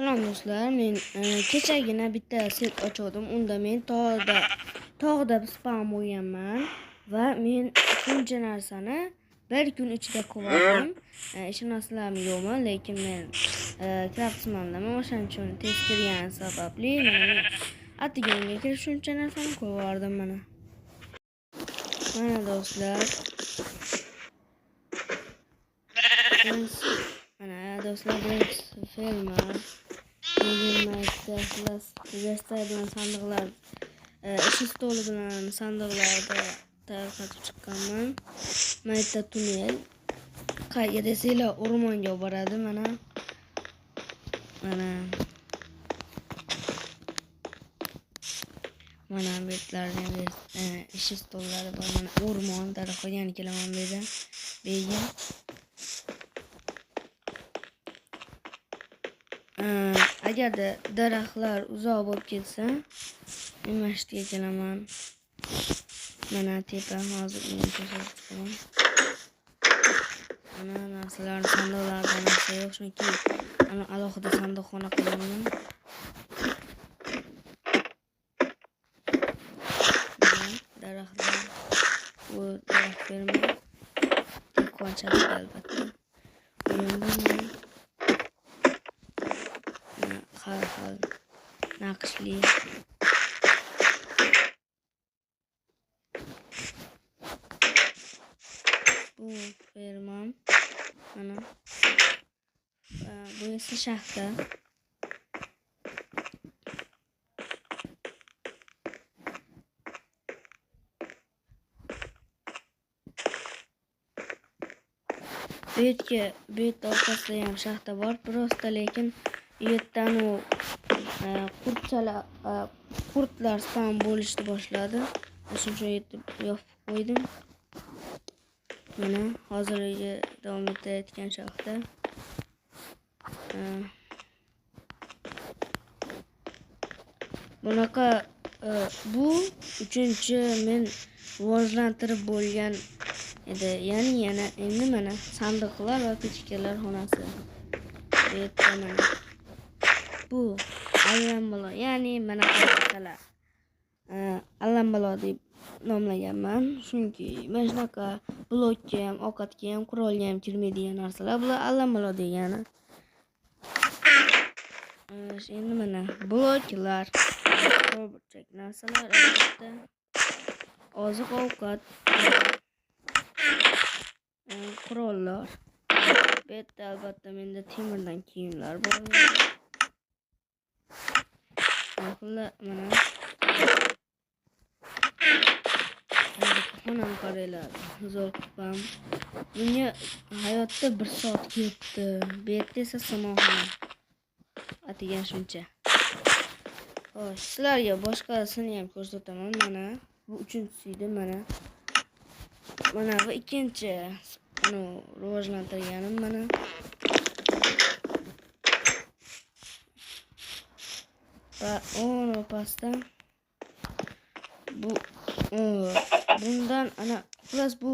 Salom do'stlar, men kechagina bitta set ochdim. Unda men tog'da spam o'yganman va men shuncha narsani bir kun ichida ko'rdim. Ishonasizlarmi yo'qmi, lekin men kraftsmandaman. O'shaning uchun tez kirgani sababli men atiguimga kirib shuncha narsani ko'rdim mana. Mana do'stlar. Mana do'stlar, fermer bilan sandiqlar, ish stoli bilan sandiqlarda tarqatib chiqqanman. Mana bitta tunnel. Qayerga desanglar o'rmonga olib boradi. Mana bu yerlarda ish stollari bor. Mana o'rmon daraxtga yana kelaman bu yerda. Agarda daraxtlar uzoq bo'lib ketsa, men mashtiga kelaman. Mana tepa hozir men ko'rsatib chiqaman. Mana narsalar sandiqlarda narsa yo'q, chunki ana alohida sandiqxona qilganman. Daraxtlar, bu daraxt fermer qanchalik albatta. Har xil naqshli bu fermam. Mana bu esa shaxta. Bu yerda orqasida ham shaxta bor, prosta, lekin u yerdan qurtlar spam bo'lishni boshladi. Shuning uchun yetib yopib qo'ydim. Mana hozirgi davom etayotgan shaxta. Bunaqa bu uchinchi men rivojlantirib bo'lgan edi. Ya'ni yana endi mana sandiqlar va pechkalar xonasi. Bu yerda mana bu allambalo, ya'ni mana qarsaqalar. Allambalo deb nomlaganman, chunki mana shunaqa blokka ham, ovqatga ham, qurolga ham kirmaydigan narsalar. Bular allambalo degani. Endi mana bloklar, burchak narsalar, albatta oziq-ovqat, qurollar. Bu yerda albatta menda temirdan kiyimlar bor. Mana xonam qaranglar, zo'r qilibman. Bunga hayotda 1 soat ketdi. Bu yerda esa somonxona. Atigan shuncha. Xo'sh, sizlarga boshqasini ham ko'rsataman. Mana bu uchinchisi edi. Mana bu ikkinchi rivojlantirganim. Mana va pastdan bundan ana plus bu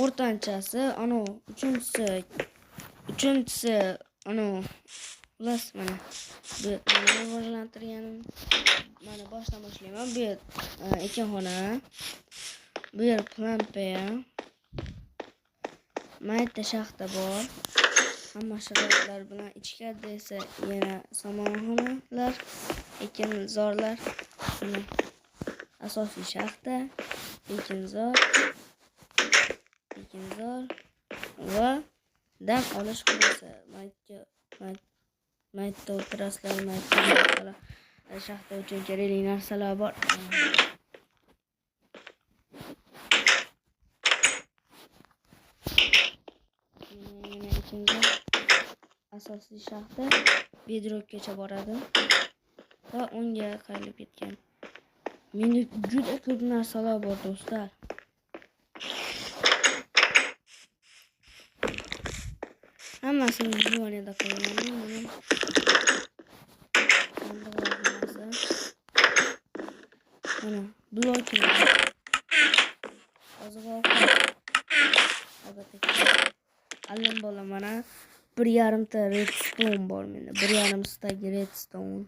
o'rtanchasi, ana uchinchisi plus mana bu rivojlantirganim. Mana boshlayman. Bu yer ekinxona, bu yer plampeya, mayda shaxta bor. Hamma sharoitlar bilan ichkarida esa yana somonxonalar, ekinzorlar. Asosiy shaxta, ekinzor va dam olish xonasi. Mayda o'tirasizlar, mayda shaxta uchun kerakli narsalar bor. Asosiy shaxta bedrockgacha boradi va unga qayrilib ketgan. Menda juda ko'p narsalar bor do'stlar. Hammasini videoda qo'yaman. Mana bloklar, oziq-ovqat, albatta allambalo. Mana 1,5 ta redstone bor menda. 1,5 stack redstone.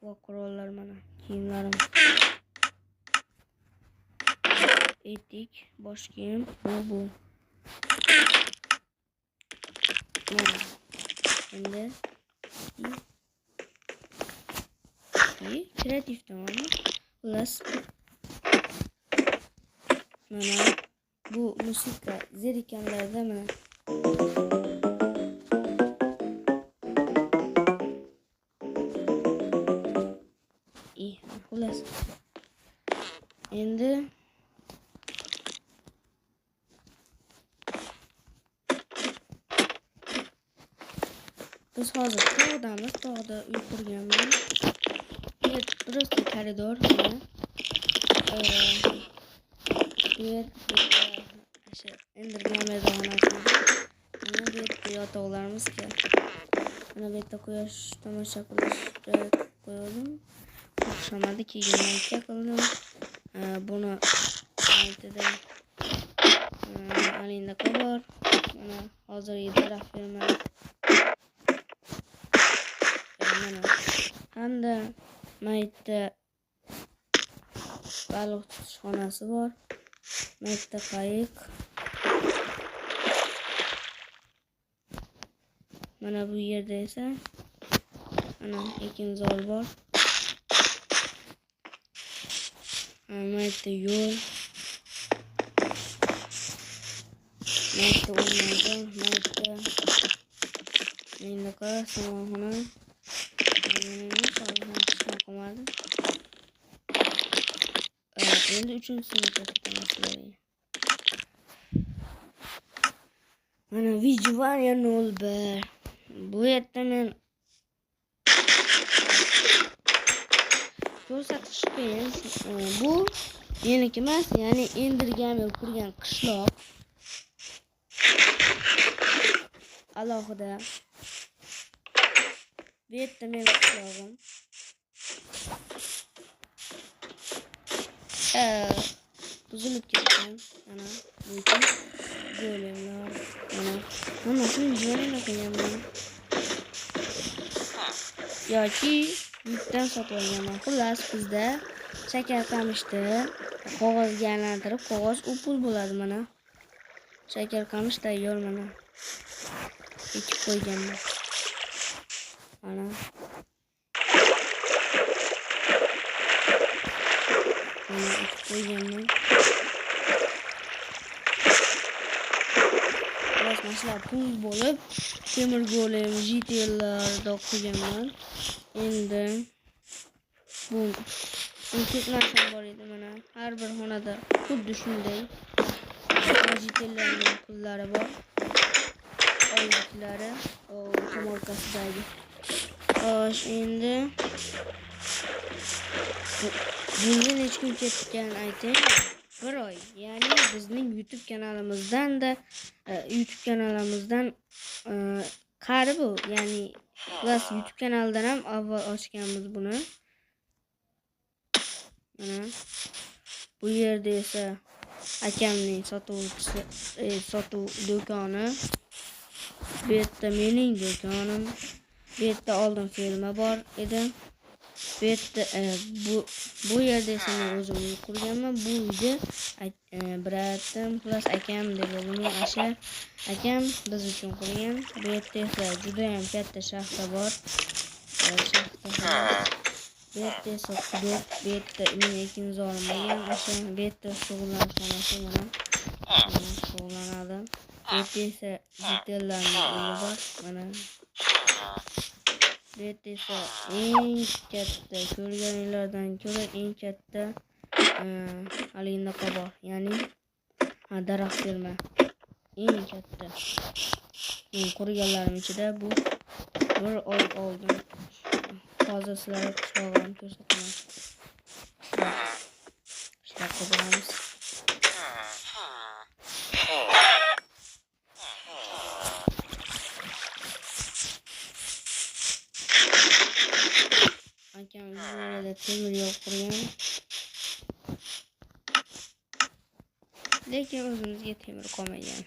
Bu qurollar mana kiyimlarim. Etik, bosh kiyim, bu. Mana. Endi kreativ tamamı. Plus mana bu musiqa zerikanlarda mana xullas endi biz hozir tog'damiz, tog'da uy qurganman. Просто koridor mana. Endergamer xonasi. Mana bu yerda yotoqlarimiz bor. Mana bu yerda quyosh tomosha qilishga qo'ydim. O'xshamadi, keyin mayka qildim. Buni aytida alinda bor. Mana hozirgi daraxt ferma. Mana hamda mayda baliq xonasi bor. Mayda qayiq. Mana bu yerda esa ana ekinzor bor. Mayda yo'l. Mayda o'rmonda, mayda menga somonxona. Endi 3-sinfga ketamiz. Mana Vijvanya 01. Bu yerda men ko'rsatish qiyin. Bu meniki emas, ya'ni Endergamer qurgan qishloq. Alohida. Bu yerda men qishlog'im. Buzilib ketgan. Mana bu golemlar. Mana shuni jurnalga qo'yganman. Yoki yukdan sotib olganman. Xullas bizda shakar qamishni qog'ozga aylantirib, qog'oz u pul bo'ladi mana. Shakar qamish tayyor mana. Ekib qo'yganman. Mana. Mana ekib qo'yganman. Masala pul bo'lib, temir golem, jitellar qo'yganman. Endi bu ko'p narsa bor edi mana. Har bir xonada xuddi shunday jitellarning pullari bor. Oyliklari, tomorkasidagi. Xo'sh, endi bunga necha kun ketgan aytaymi? 1 oy. Ya'ni bizning YouTube kanalimizdan qari bu. Ya'ni plus YouTube kanalidan ham avval ochganmiz buni. Mana bu yerda esa akamning sotuv do'koni. Bu yerda mening do'konim. Bu yerda oldin ferma bor edi. Bu yerda bu yerda esa men o'zim qurganman. Bu uyda bratim plus akam deb o'zimni Ashar akam biz uchun qurgan. Bu yerda esa juda ham katta shaxta bor. Bu yerda esa quduq, bu yerda men ekinzorim bo'lgan. O'sha bu yerda shug'ullanish xonasi mana. Shug'ullanadi. Bu yerda esa jitellarning uyi bor mana. Bu yerda esa eng katta ko'rganlardan ko'ra eng katta alindaqa bor. Ya'ni daraxt ferma. Eng katta. Men qurganlarim ichida bu 1 oy oldin. Hozir sizlarga qishlog'imni ko'rsataman. Shunaqa bo'lamiz. Akam bu yerda temir yo'l qurgan. Lekin o'zimizga temir qolmagan.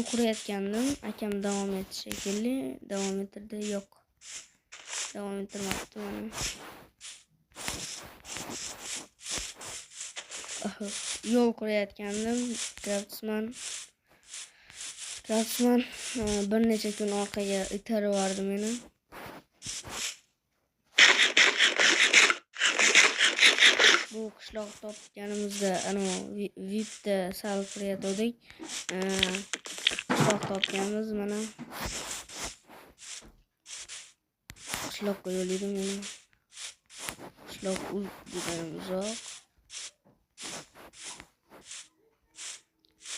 kurayotgandim. Akam davom etdi shekilli. Davom ettirdi. Yo'q. Davom ettirmabdi mana. Yo'l qurayotgandim. Craftsman bir necha kun orqaga itarib yubordi meni. Bu qishloq topganimizda ana VIPda sal qurayotgandik. Qishloq topganmiz mana. Qishloqqa yo'l edim mana. Qishloq juda uzoq.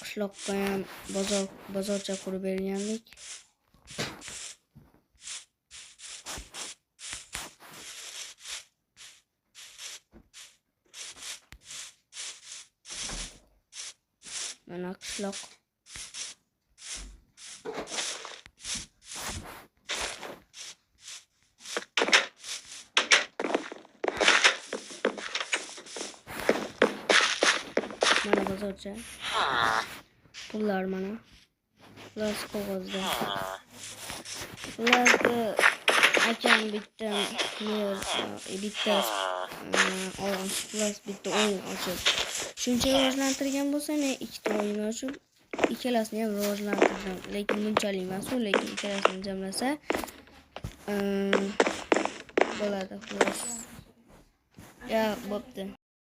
Qishloqqa ham bozorcha qurib bergandik. Mana qishloq. Mana bozorcha. Pullar mana. Pullar qog'ozda. Pullarni akam bitta bitta o'yin ochib shuncha rivojlantirgan bo'lsa, men ikkita o'yin ochib ikkalasini ham rivojlantirdim. Lekin bunchalik emas, lekin ikkalasini jamlasa bo'ladi xolos. Ya, bo'pti.